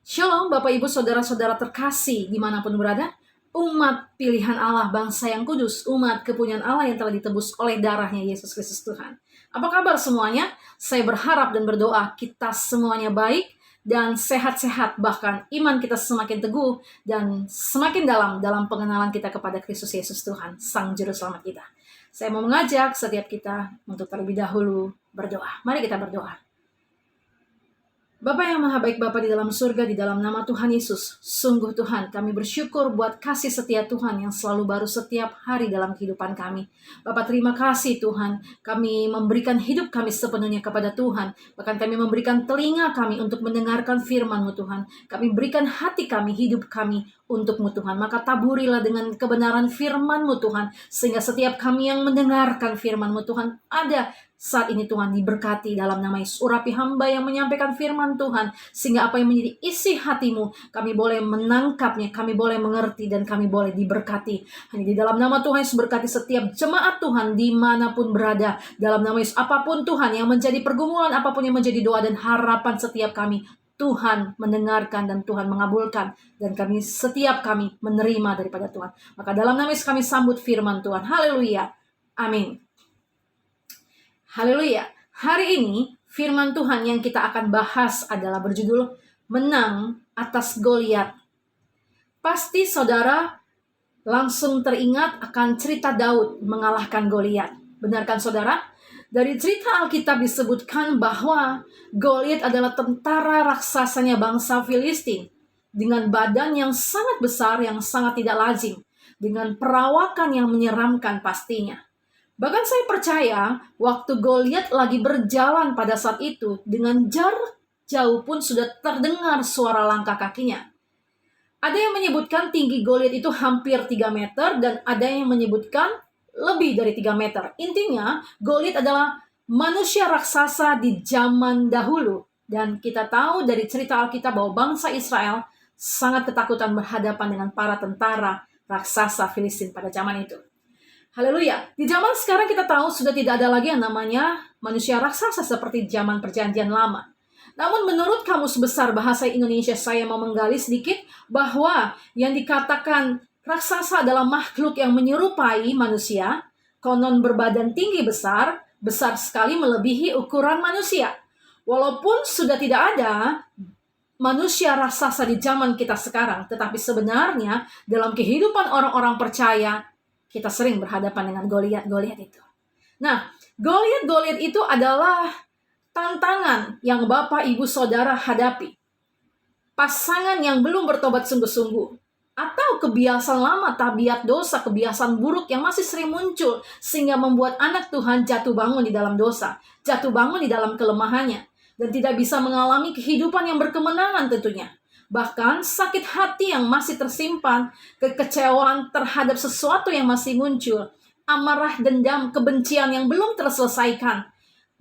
Shalom Bapak Ibu Saudara-saudara terkasih dimanapun berada. Umat pilihan Allah, bangsa yang kudus, umat kepunyaan Allah yang telah ditebus oleh darahnya Yesus Kristus Tuhan. Apa kabar semuanya? Saya berharap dan berdoa kita semuanya baik dan sehat-sehat. Bahkan iman kita semakin teguh dan semakin dalam pengenalan kita kepada Kristus Yesus Tuhan, Sang Juru Selamat kita. Saya mau mengajak setiap kita untuk terlebih dahulu berdoa. Mari kita berdoa. Bapa yang maha baik, Bapa di dalam surga, di dalam nama Tuhan Yesus, sungguh Tuhan, kami bersyukur buat kasih setia Tuhan yang selalu baru setiap hari dalam kehidupan kami. Bapa, terima kasih Tuhan, kami memberikan hidup kami sepenuhnya kepada Tuhan, bahkan kami memberikan telinga kami untuk mendengarkan firman-Mu Tuhan. Kami berikan hati kami, hidup kami untuk-Mu Tuhan, maka taburilah dengan kebenaran firman-Mu Tuhan, sehingga setiap kami yang mendengarkan firman-Mu Tuhan ada saat ini Tuhan diberkati dalam nama Yesus. Urapi hamba yang menyampaikan firman Tuhan, sehingga apa yang menjadi isi hati-Mu, kami boleh menangkapnya, kami boleh mengerti, dan kami boleh diberkati. Hanya di dalam nama Tuhan Yesus, berkati setiap jemaat Tuhan dimanapun berada. Dalam nama Yesus, apapun Tuhan yang menjadi pergumulan, apapun yang menjadi doa dan harapan setiap kami, Tuhan mendengarkan dan Tuhan mengabulkan, dan setiap kami menerima daripada Tuhan. Maka dalam nama Yesus kami sambut firman Tuhan. Haleluya. Amin. Haleluya. Hari ini firman Tuhan yang kita akan bahas adalah berjudul Menang atas Goliat. Pasti saudara langsung teringat akan cerita Daud mengalahkan Goliat. Benarkan saudara? Dari cerita Alkitab disebutkan bahwa Goliat adalah tentara raksasanya bangsa Filistin dengan badan yang sangat besar, yang sangat tidak lazim, dengan perawakan yang menyeramkan pastinya. Bahkan saya percaya waktu Goliat lagi berjalan pada saat itu, dengan jarak jauh pun sudah terdengar suara langkah kakinya. Ada yang menyebutkan tinggi Goliat itu hampir 3 meter dan ada yang menyebutkan lebih dari 3 meter. Intinya, Goliat adalah manusia raksasa di zaman dahulu. Dan kita tahu dari cerita Alkitab bahwa bangsa Israel sangat ketakutan berhadapan dengan para tentara raksasa Filistin pada zaman itu. Haleluya. Di zaman sekarang kita tahu sudah tidak ada lagi yang namanya manusia raksasa seperti zaman perjanjian lama. Namun menurut Kamus Besar Bahasa Indonesia, saya mau menggali sedikit bahwa yang dikatakan raksasa adalah makhluk yang menyerupai manusia, konon berbadan tinggi besar, besar sekali melebihi ukuran manusia. Walaupun sudah tidak ada manusia raksasa di zaman kita sekarang, tetapi sebenarnya dalam kehidupan orang-orang percaya, kita sering berhadapan dengan Goliat itu. Nah, Goliat itu adalah tantangan yang Bapak, Ibu, Saudara hadapi. Pasangan yang belum bertobat sungguh-sungguh, atau kebiasaan lama, tabiat dosa, kebiasaan buruk yang masih sering muncul, sehingga membuat anak Tuhan jatuh bangun di dalam dosa, jatuh bangun di dalam kelemahannya, dan tidak bisa mengalami kehidupan yang berkemenangan tentunya. Bahkan sakit hati yang masih tersimpan, kekecewaan terhadap sesuatu yang masih muncul, amarah, dendam, kebencian yang belum terselesaikan,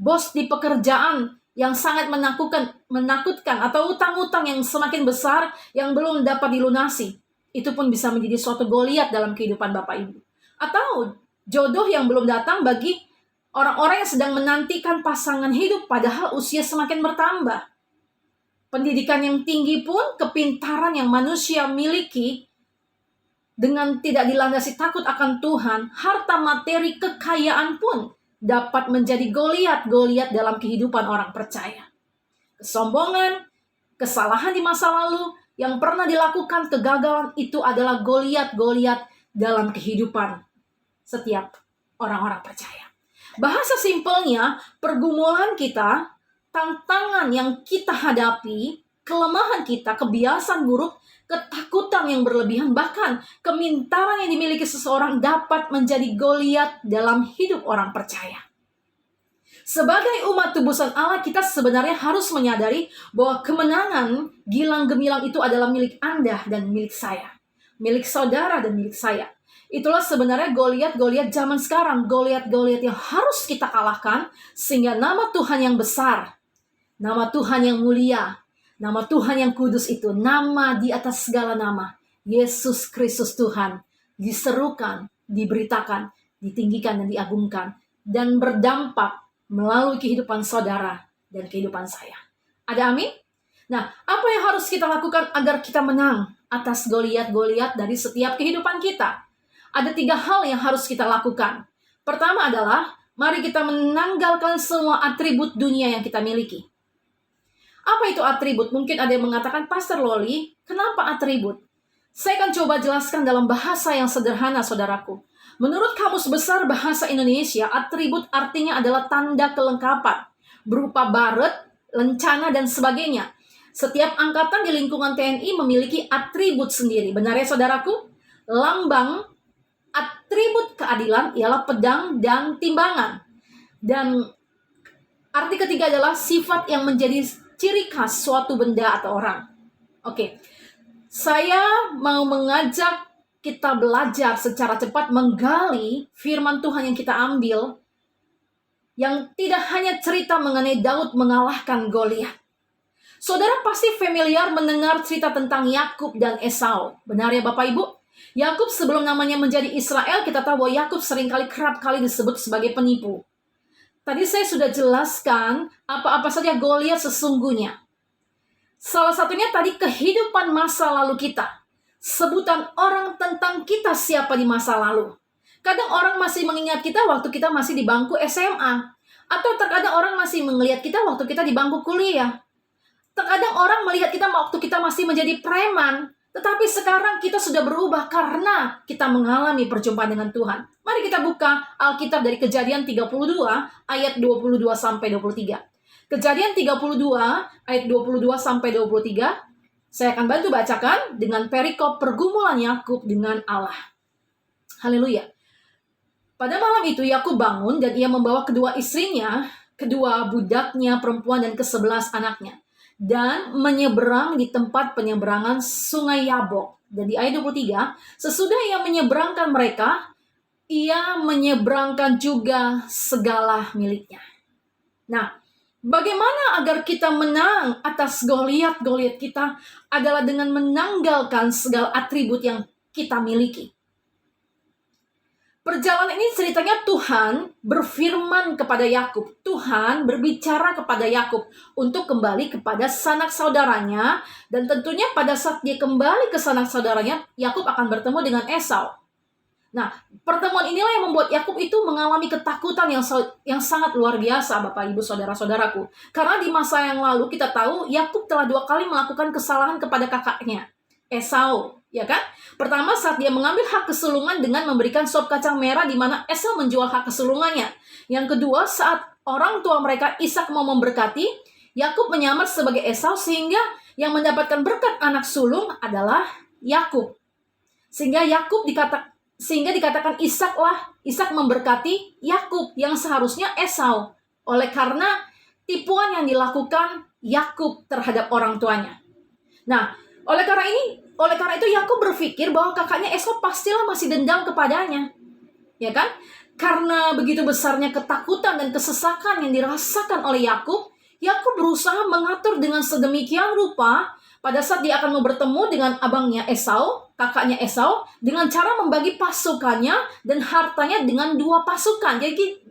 bos di pekerjaan yang sangat menakutkan, atau utang-utang yang semakin besar yang belum dapat dilunasi. Itu pun bisa menjadi suatu Goliat dalam kehidupan Bapak Ibu. Atau jodoh yang belum datang bagi orang-orang yang sedang menantikan pasangan hidup padahal usia semakin bertambah. Pendidikan yang tinggi pun, kepintaran yang manusia miliki dengan tidak dilandasi takut akan Tuhan, harta materi, kekayaan pun dapat menjadi Goliat dalam kehidupan orang percaya. Kesombongan, kesalahan di masa lalu yang pernah dilakukan, kegagalan, itu adalah Goliat dalam kehidupan setiap orang-orang percaya. Bahasa simpelnya, pergumulan kita, tantangan yang kita hadapi, kelemahan kita, kebiasaan buruk, ketakutan yang berlebihan, bahkan kepintaran yang dimiliki seseorang dapat menjadi Goliat dalam hidup orang percaya. Sebagai umat tebusan Allah, kita sebenarnya harus menyadari bahwa kemenangan gilang gemilang itu adalah milik Anda dan milik saya, milik saudara dan milik saya. Itulah sebenarnya Goliat zaman sekarang, Goliat yang harus kita kalahkan, sehingga nama Tuhan yang besar, nama Tuhan yang mulia, nama Tuhan yang kudus itu, nama di atas segala nama, Yesus Kristus Tuhan, diserukan, diberitakan, ditinggikan dan diagungkan, dan berdampak melalui kehidupan saudara dan kehidupan saya. Ada amin? Nah, apa yang harus kita lakukan agar kita menang atas Goliat-Goliat dari setiap kehidupan kita? Ada 3 hal yang harus kita lakukan. Pertama adalah, mari kita menanggalkan semua atribut dunia yang kita miliki. Apa itu atribut? Mungkin ada yang mengatakan, Pastor Loli, kenapa atribut? Saya akan coba jelaskan dalam bahasa yang sederhana, saudaraku. Menurut Kamus Besar Bahasa Indonesia, atribut artinya adalah tanda kelengkapan, berupa baret, lencana, dan sebagainya. Setiap angkatan di lingkungan TNI memiliki atribut sendiri. Benar ya, saudaraku? Lambang atribut keadilan ialah pedang dan timbangan. Dan arti ketiga adalah sifat yang menjadi ciri khas suatu benda atau orang. Oke. Saya mau mengajak kita belajar secara cepat menggali firman Tuhan yang kita ambil, yang tidak hanya cerita mengenai Daud mengalahkan Goliat. Saudara pasti familiar mendengar cerita tentang Yakub dan Esau. Benar ya Bapak Ibu? Yakub sebelum namanya menjadi Israel, kita tahu bahwa Yakub seringkali kerap kali disebut sebagai penipu. Tadi saya sudah jelaskan apa-apa saja Goliat sesungguhnya. Salah satunya tadi kehidupan masa lalu kita. Sebutan orang tentang kita siapa di masa lalu. Kadang orang masih mengingat kita waktu kita masih di bangku SMA. Atau terkadang orang masih melihat kita waktu kita di bangku kuliah. Terkadang orang melihat kita waktu kita masih menjadi preman. Tetapi sekarang kita sudah berubah karena kita mengalami perjumpaan dengan Tuhan. Mari kita buka Alkitab dari Kejadian 32 ayat 22 sampai 23. Kejadian 32 ayat 22 sampai 23. Saya akan bantu bacakan dengan perikop pergumulan Yakub dengan Allah. Haleluya. Pada malam itu Yakub bangun dan ia membawa kedua istrinya, kedua budaknya perempuan dan ke-11 anaknya, dan menyeberang di tempat penyeberangan sungai Yabok. Dan di ayat 23, sesudah ia menyeberangkan mereka, ia menyeberangkan juga segala miliknya. Nah, bagaimana agar kita menang atas Goliat-Goliat kita adalah dengan menanggalkan segala atribut yang kita miliki. Perjalanan ini ceritanya Tuhan berfirman kepada Yakub. Tuhan berbicara kepada Yakub untuk kembali kepada sanak saudaranya. Dan tentunya pada saat dia kembali ke sanak saudaranya, Yakub akan bertemu dengan Esau. Nah, pertemuan inilah yang membuat Yakub itu mengalami ketakutan yang sangat luar biasa, Bapak, Ibu, Saudara-saudaraku. Karena di masa yang lalu kita tahu Yakub telah 2 kali melakukan kesalahan kepada kakaknya, Esau. Ya kan? Pertama saat dia mengambil hak kesulungan dengan memberikan sop kacang merah di mana Esau menjual hak kesulungannya. Yang kedua saat orang tua mereka Ishak mau memberkati, Yakub menyamar sebagai Esau sehingga yang mendapatkan berkat anak sulung adalah Yakub. Sehingga dikatakan Ishak memberkati Yakub yang seharusnya Esau. Oleh karena tipuan yang dilakukan Yakub terhadap orang tuanya. Nah, oleh karena itu Yakub berpikir bahwa kakaknya Esau pastilah masih dendam kepadanya. Ya kan? Karena begitu besarnya ketakutan dan kesesakan yang dirasakan oleh Yakub, Yakub berusaha mengatur dengan sedemikian rupa pada saat dia akan mau bertemu dengan abangnya Esau, kakaknya Esau, dengan cara membagi pasukannya dan hartanya dengan 2 pasukan.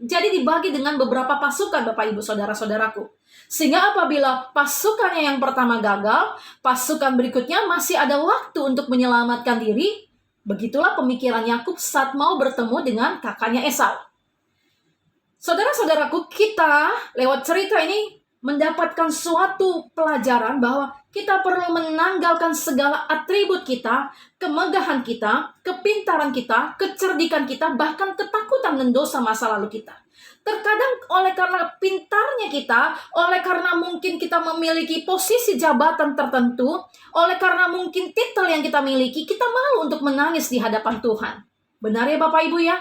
Jadi dibagi dengan beberapa pasukan, Bapak, Ibu, Saudara-saudaraku. Sehingga apabila pasukannya yang pertama gagal, pasukan berikutnya masih ada waktu untuk menyelamatkan diri. Begitulah pemikiran Yakub saat mau bertemu dengan kakaknya Esau. Saudara-saudaraku, kita lewat cerita ini mendapatkan suatu pelajaran bahwa kita perlu menanggalkan segala atribut kita, kemegahan kita, kepintaran kita, kecerdikan kita, bahkan ketakutan dan dosa masa lalu kita. Terkadang oleh karena pintarnya kita, oleh karena mungkin kita memiliki posisi jabatan tertentu, oleh karena mungkin titel yang kita miliki, kita malu untuk menangis di hadapan Tuhan. Benar ya Bapak Ibu ya?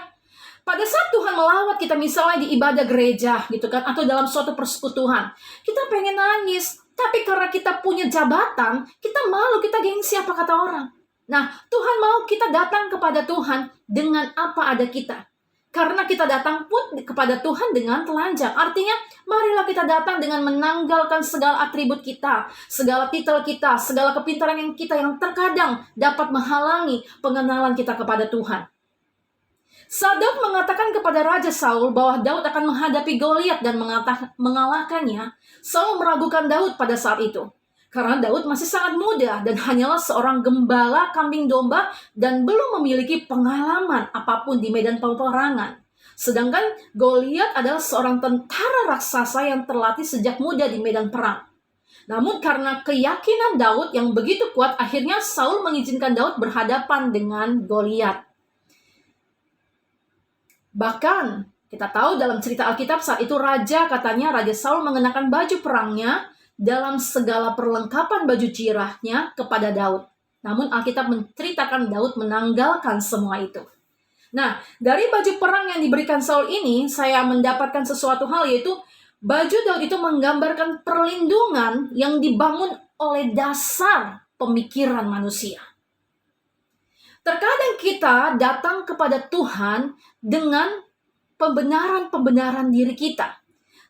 Pada saat Tuhan melawat kita misalnya di ibadah gereja gitu kan, atau dalam suatu persekutuan, kita pengen nangis, tapi karena kita punya jabatan, kita malu, kita gengsi apa kata orang. Nah, Tuhan mau kita datang kepada Tuhan dengan apa ada kita. Karena kita datang pun kepada Tuhan dengan telanjang. Artinya, marilah kita datang dengan menanggalkan segala atribut kita, segala titel kita, segala kepintaran yang kita yang terkadang dapat menghalangi pengenalan kita kepada Tuhan. Saat Daud mengatakan kepada Raja Saul bahwa Daud akan menghadapi Goliat dan mengalahkannya, Saul meragukan Daud pada saat itu. Karena Daud masih sangat muda dan hanyalah seorang gembala kambing domba dan belum memiliki pengalaman apapun di medan peperangan. Sedangkan Goliat adalah seorang tentara raksasa yang terlatih sejak muda di medan perang. Namun karena keyakinan Daud yang begitu kuat, akhirnya Saul mengizinkan Daud berhadapan dengan Goliat. Bahkan kita tahu dalam cerita Alkitab saat itu Raja Saul mengenakan baju perangnya dalam segala perlengkapan baju jirahnya kepada Daud. Namun Alkitab menceritakan Daud menanggalkan semua itu. Nah, dari baju perang yang diberikan Saul ini, saya mendapatkan sesuatu hal, yaitu baju Daud itu menggambarkan perlindungan yang dibangun oleh dasar pemikiran manusia. Terkadang kita datang kepada Tuhan dengan pembenaran-pembenaran diri kita,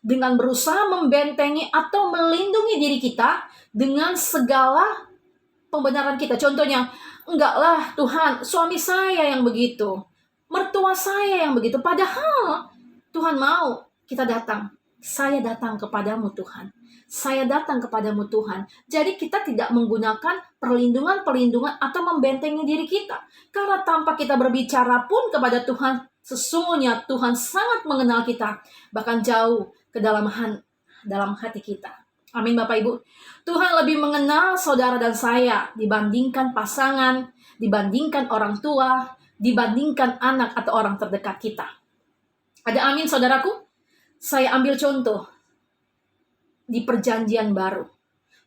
dengan berusaha membentengi atau melindungi diri kita dengan segala pembenaran kita. Contohnya, enggaklah Tuhan, suami saya yang begitu, mertua saya yang begitu. Padahal Tuhan mau kita datang. Saya datang kepadamu Tuhan. Saya datang kepadamu Tuhan. Jadi kita tidak menggunakan perlindungan-perlindungan atau membentengi diri kita. Karena tanpa kita berbicara pun kepada Tuhan, sesungguhnya Tuhan sangat mengenal kita. Bahkan jauh ke dalam hati kita. Amin Bapak Ibu. Tuhan lebih mengenal saudara dan saya dibandingkan pasangan, dibandingkan orang tua, dibandingkan anak atau orang terdekat kita. Ada amin saudaraku? Saya ambil contoh di Perjanjian Baru.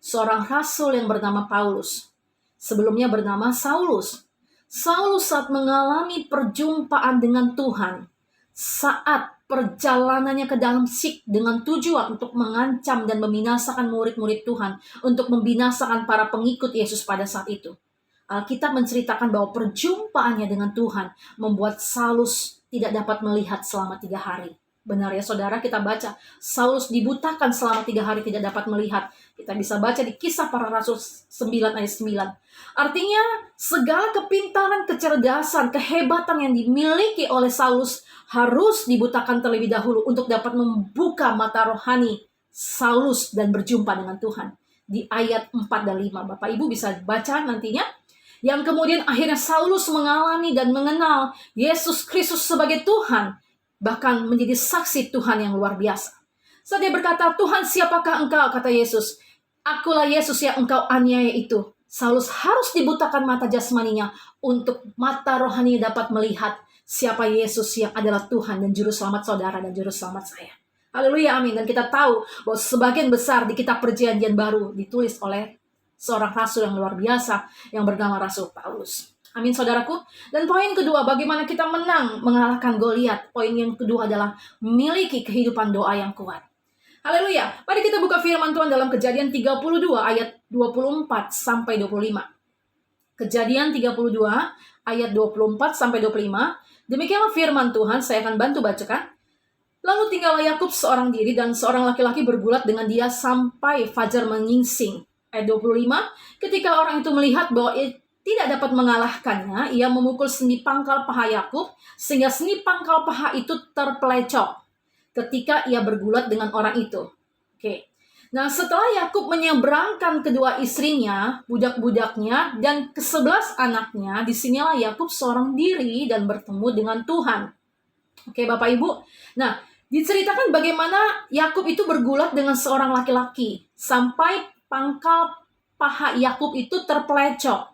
Seorang rasul yang bernama Paulus. Sebelumnya bernama Saulus. Saulus saat mengalami perjumpaan dengan Tuhan, saat perjalanannya ke Damsyik dengan tujuan untuk mengancam dan membinasakan murid-murid Tuhan, untuk membinasakan para pengikut Yesus pada saat itu. Alkitab menceritakan bahwa perjumpaannya dengan Tuhan membuat Saulus tidak dapat melihat selama 3 hari. Benar ya saudara, kita baca Saulus dibutakan selama 3 hari tidak dapat melihat. Kita bisa baca di Kisah Para Rasul 9 ayat 9. Artinya segala kepintaran, kecerdasan, kehebatan yang dimiliki oleh Saulus harus dibutakan terlebih dahulu untuk dapat membuka mata rohani Saulus dan berjumpa dengan Tuhan. Di ayat 4 dan 5. Bapak Ibu bisa baca nantinya. Yang kemudian akhirnya Saulus mengalami dan mengenal Yesus Kristus sebagai Tuhan. Bahkan menjadi saksi Tuhan yang luar biasa. Saat dia berkata, Tuhan siapakah engkau? Kata Yesus, akulah Yesus yang engkau aniaya itu. Saulus harus dibutakan mata jasmaninya untuk mata rohani dapat melihat siapa Yesus yang adalah Tuhan dan Juru Selamat saudara dan Juru Selamat saya. Haleluya, amin. Dan kita tahu bahwa sebagian besar di kitab Perjanjian Baru ditulis oleh seorang rasul yang luar biasa yang bernama Rasul Paulus. Amin saudaraku. Dan poin kedua, bagaimana kita menang mengalahkan Goliat. Poin yang kedua adalah memiliki kehidupan doa yang kuat. Haleluya. Mari kita buka firman Tuhan dalam Kejadian 32 ayat 24 sampai 25. Kejadian 32 ayat 24 sampai 25. Demikianlah firman Tuhan, saya akan bantu bacakan. Lalu tinggallah Yakub seorang diri dan seorang laki-laki bergulat dengan dia sampai fajar menyingsing. Ayat 25, ketika orang itu melihat bahwa tidak dapat mengalahkannya, ia memukul sendi pangkal paha Yakub sehingga sendi pangkal paha itu terpelecok ketika ia bergulat dengan orang itu. Oke. Nah, setelah Yakub menyeberangkan kedua istrinya, budak-budaknya, dan ke-11 anaknya, disinilah Yakub seorang diri dan bertemu dengan Tuhan. Oke, Bapak Ibu. Nah, diceritakan bagaimana Yakub itu bergulat dengan seorang laki-laki sampai pangkal paha Yakub itu terpelecok.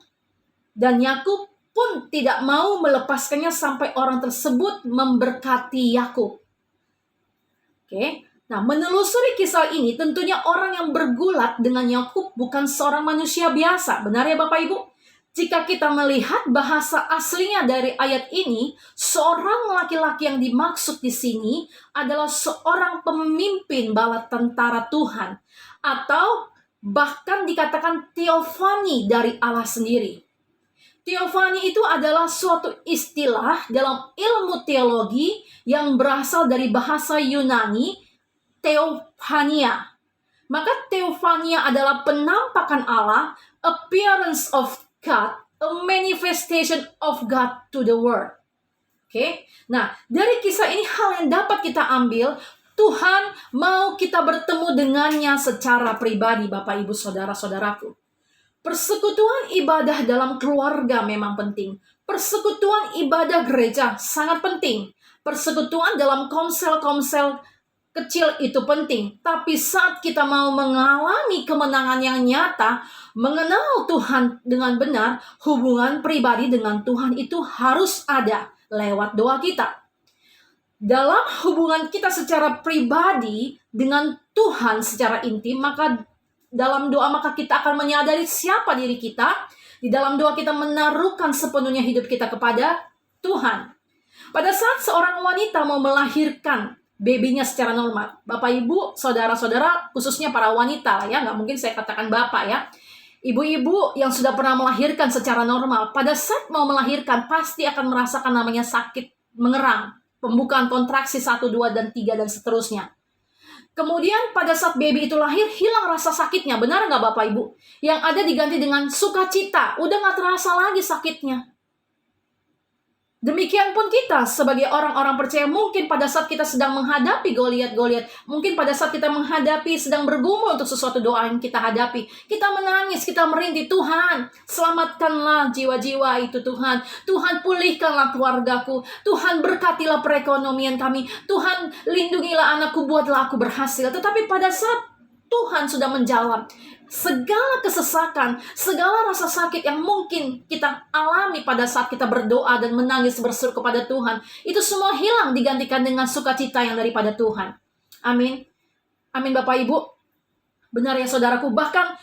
Dan Yakub pun tidak mau melepaskannya sampai orang tersebut memberkati Yakub. Oke. Nah, menelusuri kisah ini, tentunya orang yang bergulat dengan Yakub bukan seorang manusia biasa. Benar ya Bapak Ibu? Jika kita melihat bahasa aslinya dari ayat ini, seorang laki-laki yang dimaksud di sini adalah seorang pemimpin bala tentara Tuhan. Atau bahkan dikatakan teofani dari Allah sendiri. Teofani itu adalah suatu istilah dalam ilmu teologi yang berasal dari bahasa Yunani, theophania. Maka theophania adalah penampakan Allah, appearance of God, a manifestation of God to the world. Oke. Nah, dari kisah ini hal yang dapat kita ambil, Tuhan mau kita bertemu dengannya secara pribadi, Bapak, Ibu, Saudara-saudaraku. Persekutuan ibadah dalam keluarga memang penting. Persekutuan ibadah gereja sangat penting. Persekutuan dalam komsel-komsel kecil itu penting. Tapi saat kita mau mengalami kemenangan yang nyata, mengenal Tuhan dengan benar, hubungan pribadi dengan Tuhan itu harus ada lewat doa kita. Dalam hubungan kita secara pribadi dengan Tuhan secara intim, maka dalam doa maka kita akan menyadari siapa diri kita. Di dalam doa kita menaruhkan sepenuhnya hidup kita kepada Tuhan. Pada saat seorang wanita mau melahirkan babynya secara normal, Bapak, Ibu, Saudara-saudara, khususnya para wanita ya, nggak mungkin saya katakan Bapak ya. Ibu-ibu yang sudah pernah melahirkan secara normal, pada saat mau melahirkan pasti akan merasakan namanya sakit mengerang. Pembukaan kontraksi 1, 2, dan 3, dan seterusnya. Kemudian pada saat baby itu lahir, hilang rasa sakitnya. Benar nggak Bapak Ibu? Yang ada diganti dengan sukacita. Udah nggak terasa lagi sakitnya. Demikian pun kita sebagai orang-orang percaya, mungkin pada saat kita sedang menghadapi Goliat, mungkin pada saat kita menghadapi, sedang bergumul untuk sesuatu doa yang kita hadapi, kita menangis, kita merintih, Tuhan, selamatkanlah jiwa-jiwa itu Tuhan. Tuhan, pulihkanlah keluargaku. Tuhan, berkatilah perekonomian kami. Tuhan, lindungilah anakku, buatlah aku berhasil. Tetapi pada saat Tuhan sudah menjawab, segala kesesakan, segala rasa sakit yang mungkin kita alami pada saat kita berdoa dan menangis berseru kepada Tuhan, itu semua hilang digantikan dengan sukacita yang daripada Tuhan. Amin. Amin Bapak Ibu. Benar ya saudaraku, bahkan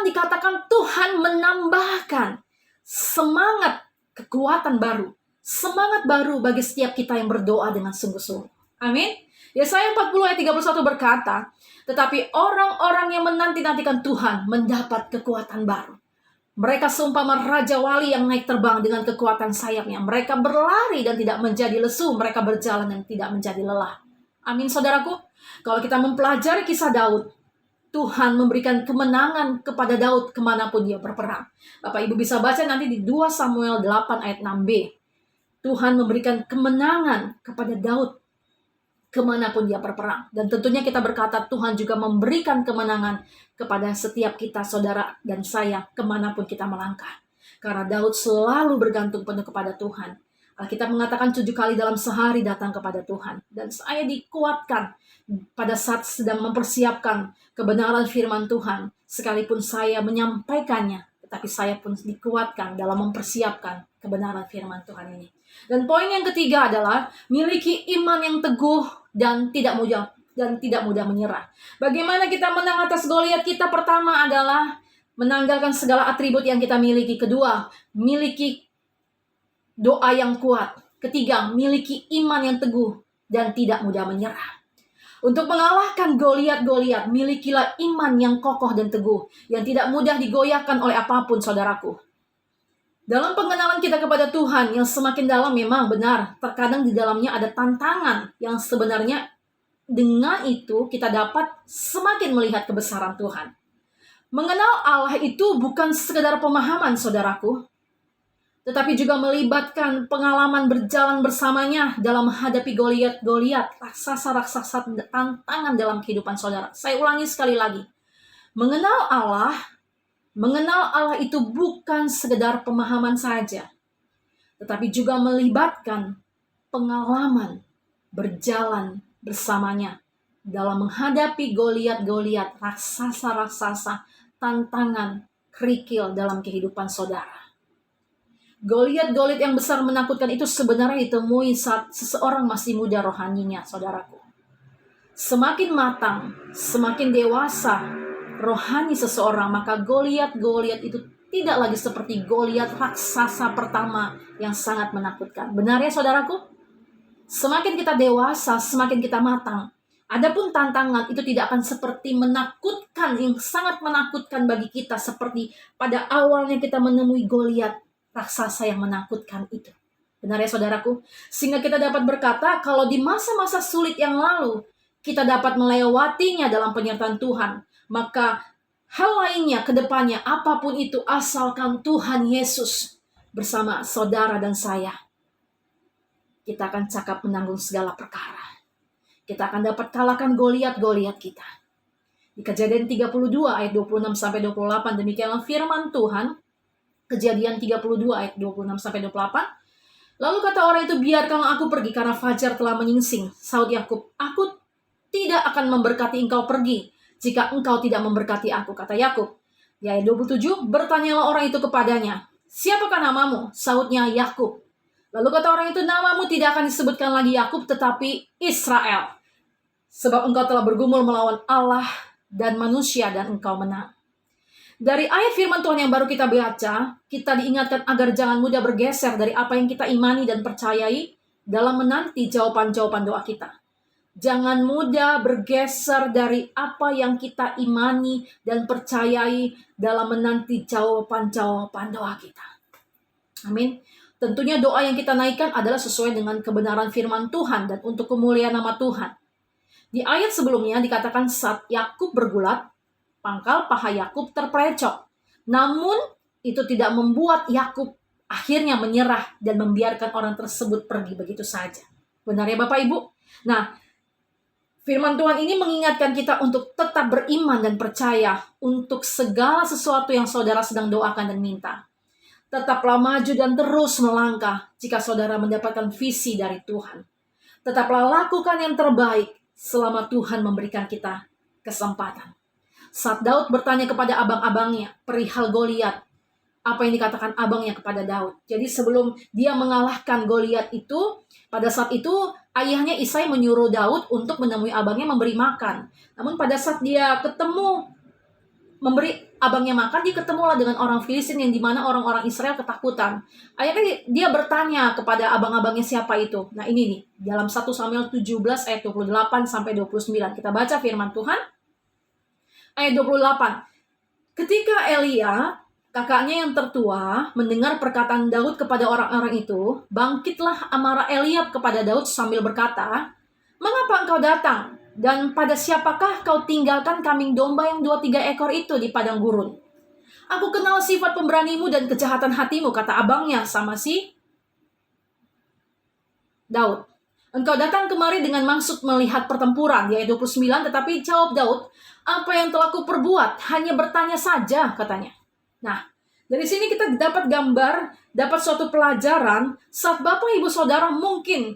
dikatakan Tuhan menambahkan semangat kekuatan baru, semangat baru bagi setiap kita yang berdoa dengan sungguh-sungguh. Amin. Yesaya 40 ayat 31 berkata, tetapi orang-orang yang menanti-nantikan Tuhan mendapat kekuatan baru. Mereka seumpama raja wali yang naik terbang dengan kekuatan sayapnya. Mereka berlari dan tidak menjadi lesu. Mereka berjalan dan tidak menjadi lelah. Amin saudaraku. Kalau kita mempelajari kisah Daud, Tuhan memberikan kemenangan kepada Daud kemanapun dia berperang. Bapak Ibu bisa baca nanti di 2 Samuel 8 ayat 6b. Tuhan memberikan kemenangan kepada Daud kemanapun dia berperang. Dan tentunya kita berkata Tuhan juga memberikan kemenangan kepada setiap kita, saudara dan saya, kemanapun kita melangkah. Karena Daud selalu bergantung penuh kepada Tuhan. Alkitab mengatakan 7 kali dalam sehari datang kepada Tuhan. Dan saya dikuatkan pada saat sedang mempersiapkan kebenaran firman Tuhan. Sekalipun saya menyampaikannya, tetapi saya pun dikuatkan dalam mempersiapkan kebenaran firman Tuhan ini. Dan poin yang ketiga adalah miliki iman yang teguh dan tidak mudah menyerah. Bagaimana kita menang atas Goliat kita? Pertama adalah menanggalkan segala atribut yang kita miliki. Kedua, miliki doa yang kuat. Ketiga, miliki iman yang teguh dan tidak mudah menyerah. Untuk mengalahkan Goliat, milikilah iman yang kokoh dan teguh, yang tidak mudah digoyahkan oleh apapun, saudaraku. Dalam pengenalan kita kepada Tuhan yang semakin dalam memang benar, terkadang di dalamnya ada tantangan yang sebenarnya dengan itu kita dapat semakin melihat kebesaran Tuhan. Mengenal Allah itu bukan sekedar pemahaman, saudaraku, tetapi juga melibatkan pengalaman berjalan bersamanya dalam menghadapi Goliat, raksasa-raksasa tantangan dalam kehidupan saudara. Saya ulangi sekali lagi. Mengenal Allah itu bukan sekedar pemahaman saja, tetapi juga melibatkan pengalaman berjalan bersamanya dalam menghadapi Goliat, raksasa-raksasa, tantangan, kerikil dalam kehidupan saudara. Goliat yang besar menakutkan itu sebenarnya ditemui saat seseorang masih muda rohaninya, saudaraku. Semakin matang, semakin dewasa rohani seseorang, maka Goliat itu tidak lagi seperti Goliat raksasa pertama yang sangat menakutkan. Benar ya saudaraku? Semakin kita dewasa, semakin kita matang. Adapun tantangan itu tidak akan seperti menakutkan, yang sangat menakutkan bagi kita seperti pada awalnya kita menemui Goliat raksasa yang menakutkan itu. Benar ya saudaraku? Sehingga kita dapat berkata kalau di masa-masa sulit yang lalu kita dapat melewatinya dalam penyertaan Tuhan, maka hal lainnya ke depannya apapun itu asalkan Tuhan Yesus bersama saudara dan saya, kita akan cakap menanggung segala perkara. kita akan dapat kalahkan Goliat-Goliat kita. Di Kejadian 32 ayat 26-28, demikianlah firman Tuhan. Kejadian 32 ayat 26-28. Lalu kata orang itu, biarkanlah aku pergi karena fajar telah menyingsing. Saud Yakub, aku tidak akan memberkati engkau pergi jika engkau tidak memberkati aku, kata Yakub. Di ayat 27, bertanyalah orang itu kepadanya, siapakah namamu? Saudnya, Yakub. Lalu kata orang itu, namamu tidak akan disebutkan lagi Yakub, tetapi Israel. Sebab engkau telah bergumul melawan Allah dan manusia dan engkau menang. Dari ayat firman Tuhan yang baru kita baca, kita diingatkan agar jangan mudah bergeser dari apa yang kita imani dan percayai dalam menanti jawaban-jawaban doa kita. Jangan mudah bergeser dari apa yang kita imani dan percayai dalam menanti jawaban-jawaban doa kita. Amin. Tentunya doa yang kita naikkan adalah sesuai dengan kebenaran firman Tuhan dan untuk kemuliaan nama Tuhan. Di ayat sebelumnya dikatakan saat Yakub bergulat, pangkal paha Yakub terpelecok. Namun itu tidak membuat Yakub akhirnya menyerah dan membiarkan orang tersebut pergi begitu saja. Benar ya Bapak Ibu? Nah, firman Tuhan ini mengingatkan kita untuk tetap beriman dan percaya untuk segala sesuatu yang saudara sedang doakan dan minta. Tetaplah maju dan terus melangkah jika saudara mendapatkan visi dari Tuhan. Tetaplah lakukan yang terbaik selama Tuhan memberikan kita kesempatan. Saat Daud bertanya kepada abang-abangnya perihal Goliat, apa yang dikatakan abangnya kepada Daud. Jadi sebelum dia mengalahkan Goliat itu, pada saat itu ayahnya Isai menyuruh Daud untuk menemui abangnya memberi makan. Namun pada saat dia memberi abangnya makan, dia ketemulah dengan orang Filistin yang dimana orang-orang Israel ketakutan. Akhirnya dia bertanya kepada abang-abangnya siapa itu. Nah ini nih, dalam 1 Samuel 17 ayat 28-29. Kita baca firman Tuhan. Ayat 28. Ketika Elia, kakaknya yang tertua, mendengar perkataan Daud kepada orang-orang itu, bangkitlah amarah Eliab kepada Daud sambil berkata, mengapa engkau datang? Dan pada siapakah kau tinggalkan kambing domba yang 2-3 ekor itu di padang gurun? Aku kenal sifat pemberanimu dan kejahatan hatimu, kata abangnya sama si Daud. Engkau datang kemari dengan maksud melihat pertempuran, di ayat 29, tetapi jawab Daud, apa yang telah kuperbuat? Hanya bertanya saja, katanya. Nah, dari sini kita dapat gambar, dapat suatu pelajaran saat Bapak Ibu Saudara mungkin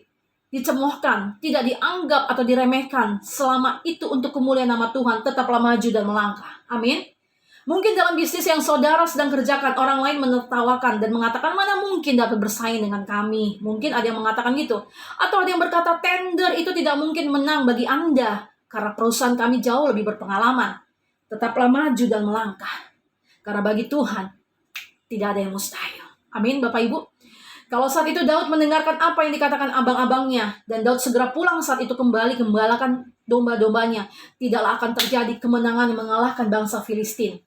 dicemoohkan, tidak dianggap atau diremehkan. Selama itu untuk kemuliaan nama Tuhan, tetaplah maju dan melangkah. Amin. Mungkin dalam bisnis yang saudara sedang kerjakan, orang lain menertawakan dan mengatakan, mana mungkin dapat bersaing dengan kami. Mungkin ada yang mengatakan gitu. Atau ada yang berkata, tender itu tidak mungkin menang bagi Anda, karena perusahaan kami jauh lebih berpengalaman. Tetaplah maju dan melangkah. Karena bagi Tuhan, tidak ada yang mustahil. Amin, Bapak Ibu. Kalau saat itu Daud mendengarkan apa yang dikatakan abang-abangnya, dan Daud segera pulang saat itu kembali gembalakan domba-dombanya, tidaklah akan terjadi kemenangan yang mengalahkan bangsa Filistin.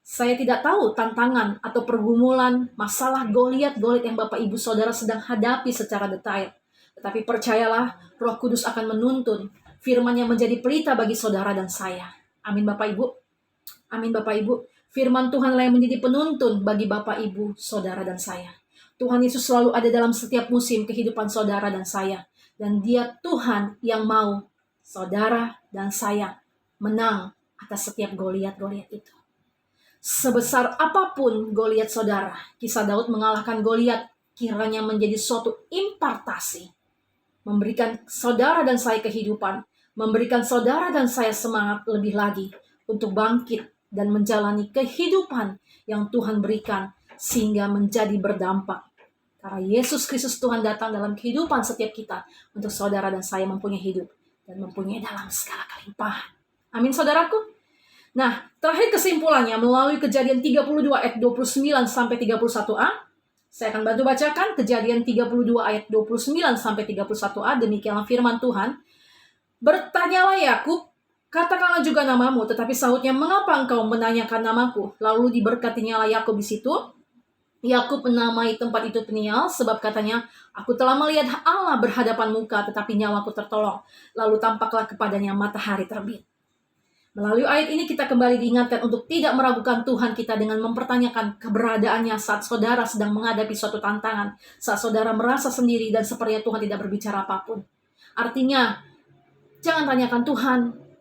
Saya tidak tahu tantangan atau pergumulan, masalah Goliat yang Bapak Ibu Saudara sedang hadapi secara detail. Tetapi percayalah, Roh Kudus akan menuntun firman yang menjadi pelita bagi saudara dan saya. Amin Bapak Ibu. Amin Bapak Ibu. Firman Tuhanlah yang menjadi penuntun bagi Bapak Ibu, saudara dan saya. Tuhan Yesus selalu ada dalam setiap musim kehidupan saudara dan saya. Dan Dia Tuhan yang mau saudara dan saya menang atas setiap Goliat itu. Sebesar apapun Goliat saudara, kisah Daud mengalahkan Goliat kiranya menjadi suatu impartasi. Memberikan saudara dan saya kehidupan, memberikan saudara dan saya semangat lebih lagi untuk bangkit dan menjalani kehidupan yang Tuhan berikan sehingga menjadi berdampak. Karena Yesus Kristus Tuhan datang dalam kehidupan setiap kita untuk saudara dan saya mempunyai hidup dan mempunyai dalam segala kelimpahan. Amin saudaraku. Nah, terakhir kesimpulannya melalui Kejadian 32 ayat 29-31a. Saya akan bantu bacakan Kejadian 32 ayat 29-31a. Demikianlah firman Tuhan. Bertanyalah Yakub, katakanlah juga namamu. Tetapi sahutnya, mengapa engkau menanyakan namaku? Lalu diberkatinya Yakub di situ. Yakub menamai tempat itu Peniel, sebab katanya, aku telah melihat Allah berhadapan muka, tetapi nyawaku tertolong. Lalu tampaklah kepadanya matahari terbit. Melalui ayat ini kita kembali diingatkan untuk tidak meragukan Tuhan kita dengan mempertanyakan keberadaannya saat saudara sedang menghadapi suatu tantangan, saat saudara merasa sendiri dan sepertinya Tuhan tidak berbicara apapun. Artinya, Jangan tanyakan, Tuhan,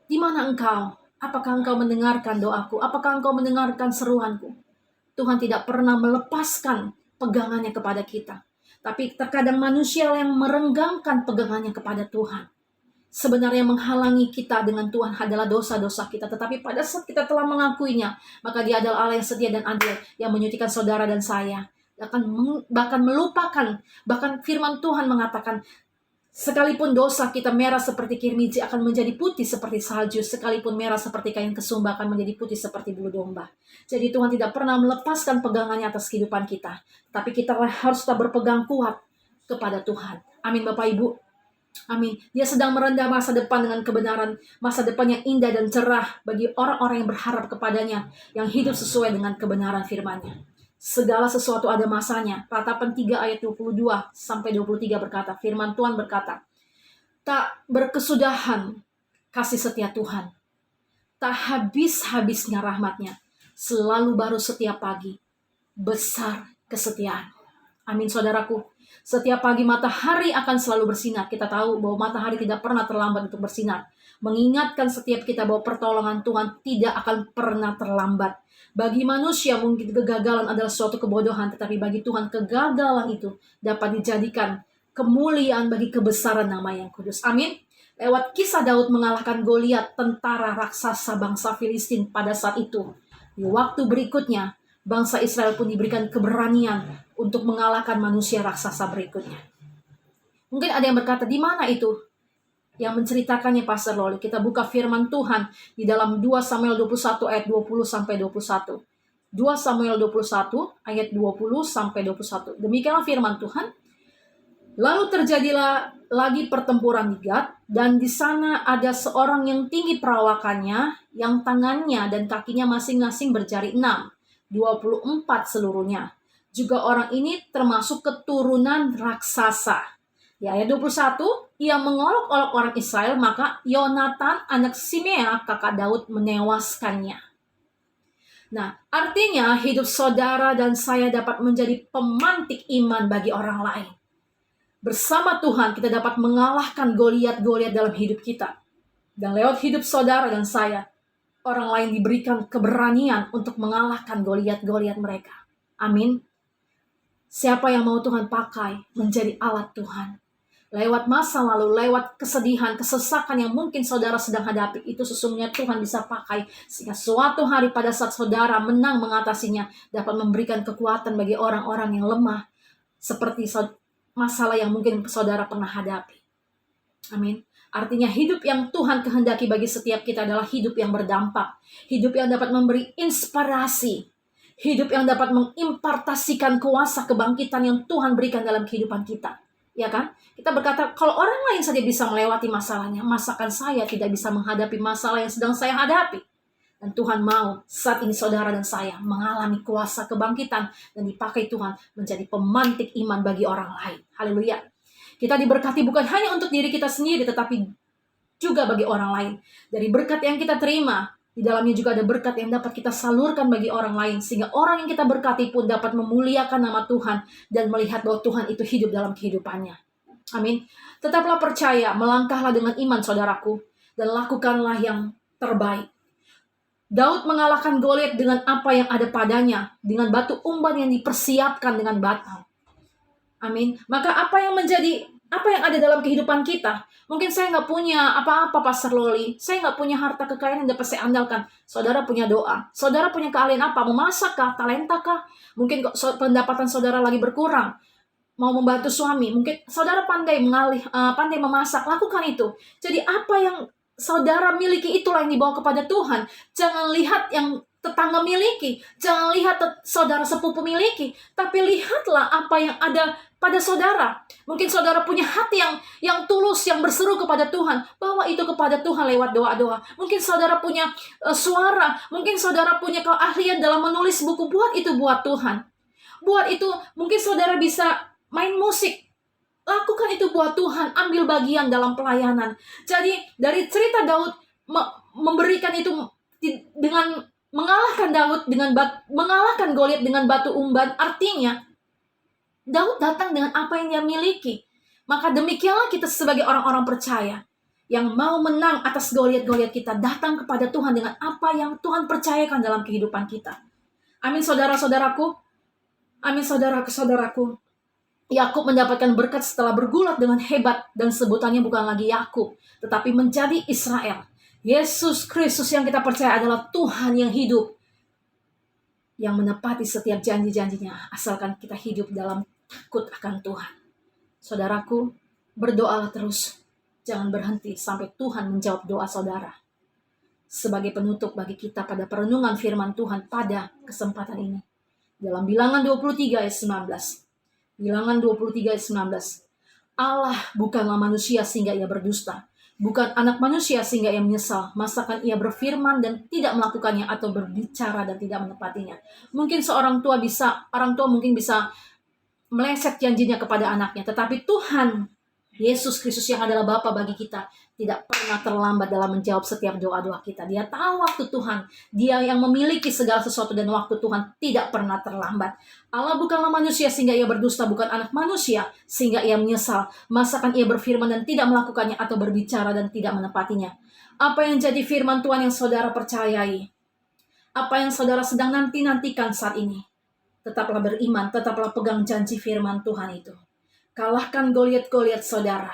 di mana Engkau? Apakah Engkau mendengarkan doaku? Apakah Engkau mendengarkan seruanku? Tuhan tidak pernah melepaskan pegangannya kepada kita. Tapi terkadang manusia yang merenggangkan pegangannya kepada Tuhan. Sebenarnya menghalangi kita dengan Tuhan adalah dosa-dosa kita. Tetapi pada saat kita telah mengakuinya, maka Dia adalah Allah yang setia dan adil, yang menyucikan saudara dan saya. Bahkan melupakan, bahkan firman Tuhan mengatakan, sekalipun dosa kita merah seperti kirmiji akan menjadi putih seperti salju. Sekalipun merah seperti kain kesumba akan menjadi putih seperti bulu domba. Jadi Tuhan tidak pernah melepaskan pegangannya atas kehidupan kita. Tapi kita harus tetap berpegang kuat kepada Tuhan. Amin Bapak Ibu. Amin. Dia sedang merendah masa depan dengan kebenaran. Masa depan yang indah dan cerah bagi orang-orang yang berharap kepadanya. Yang hidup sesuai dengan kebenaran firman-Nya. Segala sesuatu ada masanya. Ratapan 3 ayat 22 sampai 23 berkata, firman Tuhan berkata, tak berkesudahan kasih setia Tuhan. Tak habis-habisnya rahmat-Nya. Selalu baru setiap pagi. Besar kesetiaan. Amin saudaraku. Setiap pagi matahari akan selalu bersinar. Kita tahu bahwa matahari tidak pernah terlambat untuk bersinar. Mengingatkan setiap kita bahwa pertolongan Tuhan tidak akan pernah terlambat. Bagi manusia mungkin kegagalan adalah suatu kebodohan, tetapi bagi Tuhan kegagalan itu dapat dijadikan kemuliaan bagi kebesaran nama yang kudus. Amin. Lewat kisah Daud mengalahkan Goliat, tentara raksasa bangsa Filistin pada saat itu. Di waktu berikutnya, bangsa Israel pun diberikan keberanian untuk mengalahkan manusia raksasa berikutnya. Mungkin ada yang berkata, di mana itu? Yang menceritakannya Pastor Loli. Kita buka firman Tuhan di dalam 2 Samuel 21 ayat 20 sampai 21. 2 Samuel 21 ayat 20 sampai 21. Demikianlah firman Tuhan. Lalu terjadilah lagi pertempuran di Gat, dan di sana ada seorang yang tinggi perawakannya, yang tangannya dan kakinya masing-masing berjari 6, 24 seluruhnya. Juga orang ini termasuk keturunan raksasa. Di ayat 21, ia mengolok-olok orang Israel, maka Yonatan anak Simea kakak Daud menewaskannya. Nah, artinya hidup saudara dan saya dapat menjadi pemantik iman bagi orang lain. Bersama Tuhan kita dapat mengalahkan Goliat-Goliat dalam hidup kita. Dan lewat hidup saudara dan saya, orang lain diberikan keberanian untuk mengalahkan Goliat-Goliat mereka. Amin. Siapa yang mau Tuhan pakai menjadi alat Tuhan? Lewat masa lalu, lewat kesedihan, kesesakan yang mungkin saudara sedang hadapi, itu sesungguhnya Tuhan bisa pakai. Sehingga suatu hari pada saat saudara menang mengatasinya, dapat memberikan kekuatan bagi orang-orang yang lemah. Seperti masalah yang mungkin saudara pernah hadapi. Amin. Artinya hidup yang Tuhan kehendaki bagi setiap kita adalah hidup yang berdampak. Hidup yang dapat memberi inspirasi. Hidup yang dapat mengimpartasikan kuasa kebangkitan yang Tuhan berikan dalam kehidupan kita. Ya kan? Kita berkata, kalau orang lain saja bisa melewati masalahnya, masakan saya tidak bisa menghadapi masalah yang sedang saya hadapi. Dan Tuhan mau saat ini saudara dan saya mengalami kuasa kebangkitan dan dipakai Tuhan menjadi pemantik iman bagi orang lain. Haleluya. Kita diberkati bukan hanya untuk diri kita sendiri, tetapi juga bagi orang lain. Dari berkat yang kita terima, di dalamnya juga ada berkat yang dapat kita salurkan bagi orang lain. Sehingga orang yang kita berkati pun dapat memuliakan nama Tuhan dan melihat bahwa Tuhan itu hidup dalam kehidupannya. Amin. Tetaplah percaya, melangkahlah dengan iman saudaraku, dan lakukanlah yang terbaik. Daud mengalahkan Goliat dengan apa yang ada padanya, dengan batu umban yang dipersiapkan dengan batang. Amin. Maka apa yang ada dalam kehidupan kita? Mungkin saya nggak punya apa-apa, Pastor Loli. Saya nggak punya harta kekayaan yang dapat saya andalkan. Saudara punya doa. Saudara punya keahlian apa? Memasak kah? Talenta kah? Mungkin pendapatan saudara lagi berkurang. Mau membantu suami. Mungkin saudara pandai memasak. Lakukan itu. Jadi apa yang saudara miliki itulah yang dibawa kepada Tuhan. Jangan lihat yang tetangga miliki. Jangan lihat saudara sepupu miliki. Tapi lihatlah apa yang ada pada saudara. Mungkin saudara punya hati yang tulus, yang berseru kepada Tuhan. Bawa itu kepada Tuhan lewat doa-doa. Mungkin saudara punya suara. Mungkin saudara punya keahlian dalam menulis buku. Buat itu buat Tuhan. Buat itu, mungkin saudara bisa main musik. Lakukan itu buat Tuhan. Ambil bagian dalam pelayanan. Jadi dari cerita Daud memberikan itu dengan mengalahkan mengalahkan Goliat dengan batu umban, artinya Daud datang dengan apa yang dia miliki. Maka demikianlah kita sebagai orang-orang percaya. yang mau menang atas Goliat-Goliat kita, datang kepada Tuhan dengan apa yang Tuhan percayakan dalam kehidupan kita. Amin saudara-saudaraku. Amin saudara-saudaraku. Yakub mendapatkan berkat setelah bergulat dengan hebat, dan sebutannya bukan lagi Yakub, tetapi menjadi Israel. Yesus Kristus yang kita percaya adalah Tuhan yang hidup, yang menepati setiap janji-janjinya, asalkan kita hidup dalam takut akan Tuhan. Saudaraku, berdoalah terus. Jangan berhenti sampai Tuhan menjawab doa saudara. Sebagai penutup bagi kita pada perenungan firman Tuhan pada kesempatan ini. Dalam Bilangan 23 ayat 19. Bilangan 23 ayat 19. Allah bukanlah manusia sehingga ia berdusta. Bukan anak manusia sehingga ia menyesal. Masakan ia berfirman dan tidak melakukannya, atau berbicara dan tidak menepatinya. Mungkin orang tua mungkin bisa meleset janjinya kepada anaknya. Tetapi Tuhan Yesus Kristus yang adalah Bapa bagi kita tidak pernah terlambat dalam menjawab setiap doa-doa kita. Dia tahu waktu Tuhan. Dia yang memiliki segala sesuatu, dan waktu Tuhan tidak pernah terlambat. Allah bukanlah manusia sehingga ia berdusta, bukan anak manusia sehingga ia menyesal. Masakan ia berfirman dan tidak melakukannya, atau berbicara dan tidak menepatinya. Apa yang jadi firman Tuhan yang saudara percayai? Apa yang saudara sedang nantikan saat ini? Tetaplah beriman, tetaplah pegang janji firman Tuhan itu. Kalahkan Goliat-Goliat saudara.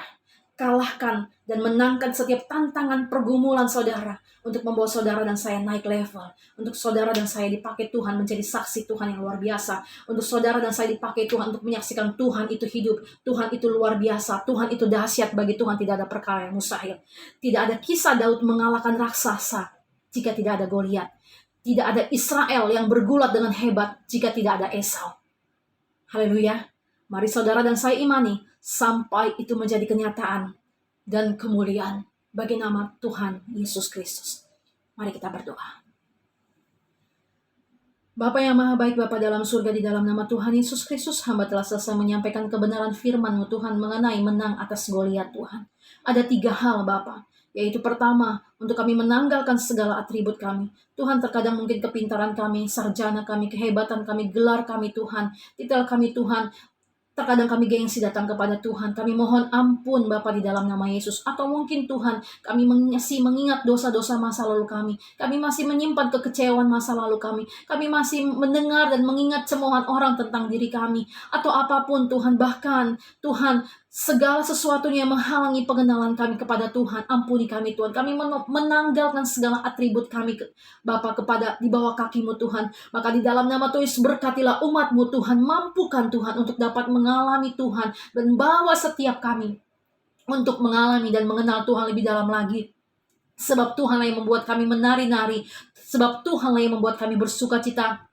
Kalahkan dan menangkan setiap tantangan pergumulan saudara, untuk membawa saudara dan saya naik level. Untuk saudara dan saya dipakai Tuhan menjadi saksi Tuhan yang luar biasa. Untuk saudara dan saya dipakai Tuhan untuk menyaksikan Tuhan itu hidup. Tuhan itu luar biasa. Tuhan itu dahsyat. Bagi Tuhan tidak ada perkara yang mustahil. Tidak ada kisah Daud mengalahkan raksasa jika tidak ada Goliat. Tidak ada Israel yang bergulat dengan hebat jika tidak ada Esau. Haleluya. Mari saudara dan saya imani sampai itu menjadi kenyataan dan kemuliaan bagi nama Tuhan Yesus Kristus. Mari kita berdoa. Bapa yang maha baik, Bapa dalam surga, di dalam nama Tuhan Yesus Kristus, hamba telah selesai menyampaikan kebenaran firman-Mu Tuhan mengenai menang atas Goliat Tuhan. Ada 3 hal Bapa, yaitu pertama, untuk kami menanggalkan segala atribut kami. Tuhan, terkadang mungkin kepintaran kami, sarjana kami, kehebatan kami, gelar kami Tuhan, titel kami Tuhan, terkadang kami gengsi datang kepada Tuhan. Kami mohon ampun Bapa di dalam nama Yesus. Atau mungkin Tuhan, kami masih mengingat dosa-dosa masa lalu kami. Kami masih menyimpan kekecewaan masa lalu kami. Kami masih mendengar dan mengingat cemoohan orang tentang diri kami. Atau apapun Tuhan, bahkan Tuhan, segala sesuatunya yang menghalangi pengenalan kami kepada Tuhan. Ampuni kami Tuhan. Kami menanggalkan segala atribut kami Bapa kepada di bawah kaki-Mu Tuhan. Maka di dalam nama Tuhan Yesus, berkatilah umat-Mu Tuhan. Mampukan Tuhan untuk dapat mengalami Tuhan, dan bawa setiap kami untuk mengalami dan mengenal Tuhan lebih dalam lagi. Sebab Tuhanlah yang membuat kami menari-nari. Sebab Tuhanlah yang membuat kami bersukacita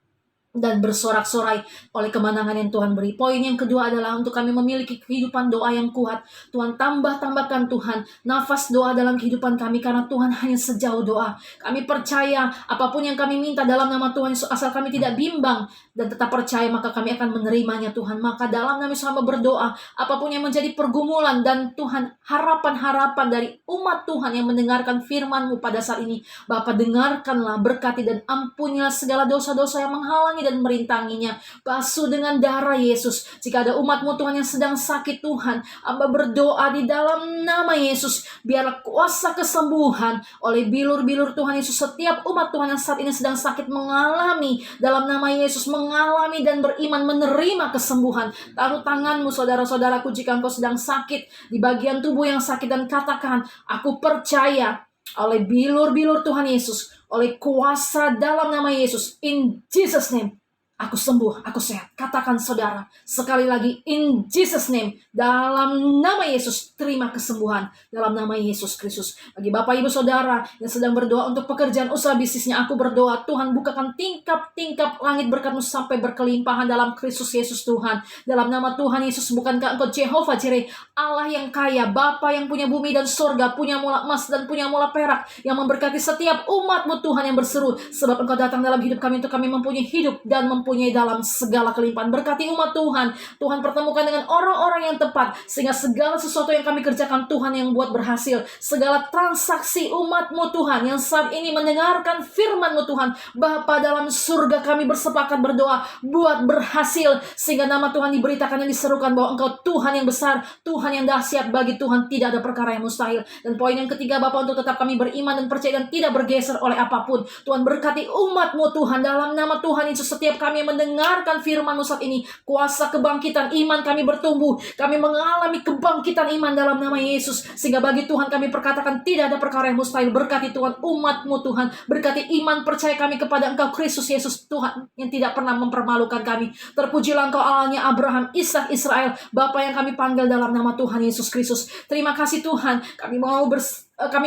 dan bersorak-sorai oleh kemenangan yang Tuhan beri. Poin yang kedua adalah untuk kami memiliki kehidupan doa yang kuat. Tuhan, tambahkan Tuhan nafas doa dalam kehidupan kami, karena Tuhan hanya sejauh doa. Kami percaya apapun yang kami minta dalam nama Tuhan Yesus, asal kami tidak bimbang dan tetap percaya, maka kami akan menerimanya Tuhan. Maka dalam nama Yesus hamba berdoa, apapun yang menjadi pergumulan dan Tuhan harapan-harapan dari umat Tuhan yang mendengarkan firman-Mu pada saat ini, Bapa dengarkanlah, berkati dan ampunilah segala dosa-dosa yang menghalangi dan merintanginya. Basuh dengan darah Yesus. Jika ada umat-Mu Tuhan yang sedang sakit Tuhan, hamba berdoa di dalam nama Yesus, biarlah kuasa kesembuhan oleh bilur-bilur Tuhan Yesus. Setiap umat Tuhan yang saat ini sedang sakit mengalami dalam nama Yesus, mengalami dan beriman menerima kesembuhan. Taruh tangan-Mu saudara-saudaraku jika engkau sedang sakit di bagian tubuh yang sakit, dan katakan, aku percaya oleh bilur-bilur Tuhan Yesus, oleh kuasa dalam nama Yesus, in Jesus name, aku sembuh, aku sehat. Katakan saudara, sekali lagi, in Jesus name, dalam nama Yesus, terima kesembuhan dalam nama Yesus Kristus. Bagi Bapak Ibu Saudara yang sedang berdoa untuk pekerjaan usaha bisnisnya, aku berdoa, Tuhan bukakan tingkap-tingkap langit berkat-Mu sampai berkelimpahan dalam Kristus Yesus Tuhan. Dalam nama Tuhan Yesus, bukankah Engkau Jehovah Jireh, Allah yang kaya, Bapa yang punya bumi dan surga, punya mula emas dan punya mula perak, yang memberkati setiap umat-Mu Tuhan yang berseru, sebab Engkau datang dalam hidup kami untuk kami mempunyai hidup dan mempunyai mempunyai dalam segala kelimpahan. Berkati umat Tuhan. Tuhan pertemukan dengan orang-orang yang tepat, sehingga segala sesuatu yang kami kerjakan Tuhan yang buat berhasil. Segala transaksi umat-Mu Tuhan yang saat ini mendengarkan firman-Mu Tuhan, Bapa dalam surga, kami bersepakat berdoa buat berhasil, sehingga nama Tuhan diberitakan dan diserukan bahwa Engkau Tuhan yang besar, Tuhan yang dahsyat. Bagi Tuhan tidak ada perkara yang mustahil. Dan poin yang ketiga Bapa, untuk tetap kami beriman dan percaya dan tidak bergeser oleh apapun. Tuhan berkati umat-Mu Tuhan, dalam nama Tuhan Yesus. Setiap kami yang mendengarkan firman-Mu saat ini, kuasa kebangkitan iman kami bertumbuh, kami mengalami kebangkitan iman dalam nama Yesus, sehingga bagi Tuhan kami perkatakan tidak ada perkara yang mustahil. Berkati Tuhan umat-Mu Tuhan, berkati iman percaya kami kepada Engkau Kristus Yesus Tuhan yang tidak pernah mempermalukan kami. Terpujilah Engkau Allahnya Abraham, Ishak, Israel, Bapa yang kami panggil dalam nama Tuhan Yesus Kristus. Terima kasih Tuhan, kami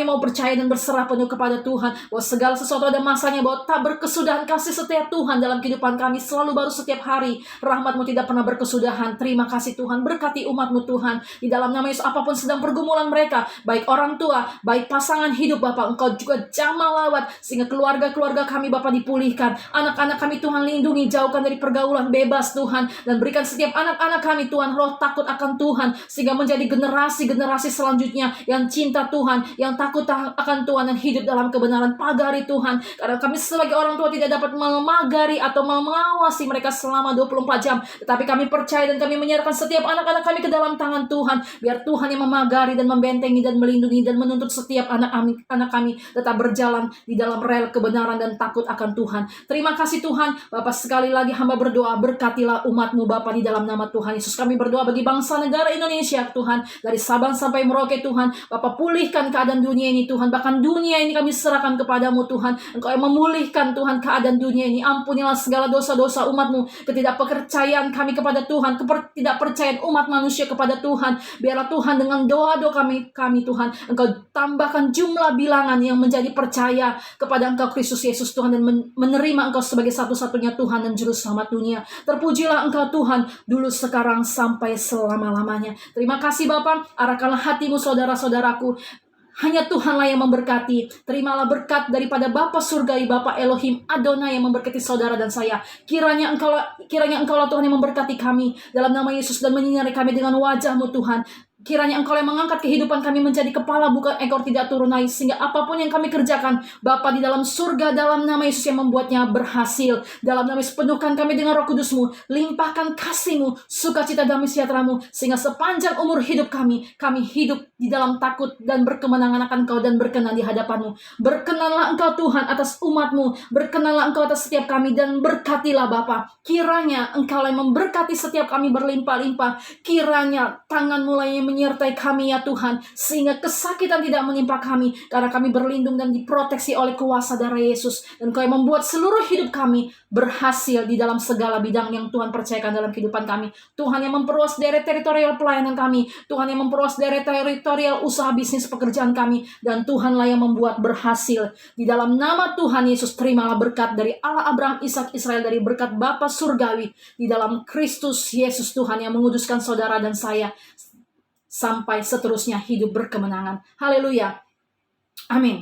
mau percaya dan berserah penuh kepada Tuhan, bahwa segala sesuatu ada masanya, bahwa tak berkesudahan kasih setia Tuhan dalam kehidupan kami selalu baru setiap hari. Rahmat-Mu tidak pernah berkesudahan. Terima kasih Tuhan, berkati umat-Mu Tuhan. Di dalam nama Yesus, apapun sedang pergumulan mereka, baik orang tua, baik pasangan hidup Bapa, Engkau juga jamah lawat, sehingga keluarga-keluarga kami Bapa dipulihkan. Anak-anak kami Tuhan lindungi, jauhkan dari pergaulan bebas Tuhan, dan berikan setiap anak-anak kami Tuhan roh takut akan Tuhan, sehingga menjadi generasi-generasi selanjutnya yang cinta Tuhan, yang takut akan Tuhan dan hidup dalam kebenaran. Pagari Tuhan, karena kami sebagai orang tua tidak dapat memagari atau mengawasi mereka selama 24 jam, tetapi kami percaya dan kami menyerahkan setiap anak-anak kami ke dalam tangan Tuhan. Biar Tuhan yang memagari dan membentengi dan melindungi dan menuntut setiap anak kami tetap berjalan di dalam rel kebenaran dan takut akan Tuhan. Terima kasih Tuhan. Bapa, sekali lagi hamba berdoa, berkatilah umat-Mu Bapa di dalam nama Tuhan Yesus. Kami berdoa bagi bangsa negara Indonesia Tuhan, dari Sabang sampai Merauke Tuhan. Bapa, pulihkan keadaan dunia ini Tuhan, bahkan dunia ini kami serahkan kepadamu Tuhan. Engkau yang memulihkan Tuhan keadaan dunia ini. Ampunilah segala dosa-dosa umat-Mu, ketidakpercayaan kami kepada Tuhan, ketidakpercayaan umat manusia kepada Tuhan. Biarlah Tuhan dengan doa-doa kami Tuhan, Engkau tambahkan jumlah bilangan yang menjadi percaya kepada Engkau Kristus Yesus Tuhan, dan menerima Engkau sebagai satu-satunya Tuhan dan Juru Selamat dunia. Terpujilah Engkau Tuhan, dulu, sekarang, sampai selama-lamanya. Terima kasih Bapa, arahkanlah hatimu saudara-saudaraku. Hanya Tuhanlah yang memberkati. Terimalah berkat daripada Bapa Surgawi, Bapa Elohim Adonai yang memberkati saudara dan saya. Kiranya Engkaulah Tuhan yang memberkati kami dalam nama Yesus, dan menyinari kami dengan wajah-Mu Tuhan. Kiranya Engkau yang mengangkat kehidupan kami menjadi kepala bukan ekor, tidak turun naik, sehingga apapun yang kami kerjakan Bapa di dalam surga, dalam nama Yesus yang membuatnya berhasil. Dalam nama Yesus, penuhkan kami dengan Roh Kudus-Mu, limpahkan kasih-Mu, sukacita damai sejahtera-Mu, sehingga sepanjang umur hidup kami hidup di dalam takut dan berkemenangan akan Engkau dan berkenan di hadapan-Mu. Berkenanlah Engkau Tuhan atas umat-Mu, berkenanlah Engkau atas setiap kami, dan berkatilah Bapa. Kiranya Engkau yang memberkati setiap kami berlimpah-limpah. Kiranya tangan-Mu yang menyertai kami ya Tuhan, sehingga kesakitan tidak menimpa kami, karena kami berlindung dan diproteksi oleh kuasa darah Yesus. Dan Kau yang membuat seluruh hidup kami berhasil di dalam segala bidang yang Tuhan percayakan dalam kehidupan kami. Tuhan yang memperluas daerah teritorial pelayanan kami, Tuhan yang memperluas daerah teritorial usaha bisnis pekerjaan kami, dan Tuhanlah yang membuat berhasil. Di dalam nama Tuhan Yesus, terimalah berkat dari Allah Abraham, Ishak, Israel, dari berkat Bapa Surgawi di dalam Kristus Yesus Tuhan yang menguduskan saudara dan saya sampai seterusnya hidup berkemenangan. Haleluya. Amin.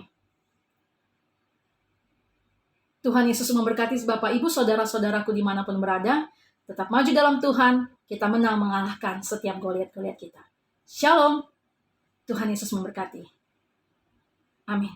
Tuhan Yesus memberkati Bapak, Ibu, saudara-saudaraku dimanapun berada. Tetap maju dalam Tuhan. Kita menang mengalahkan setiap Goliat-Goliat kita. Shalom. Tuhan Yesus memberkati. Amin.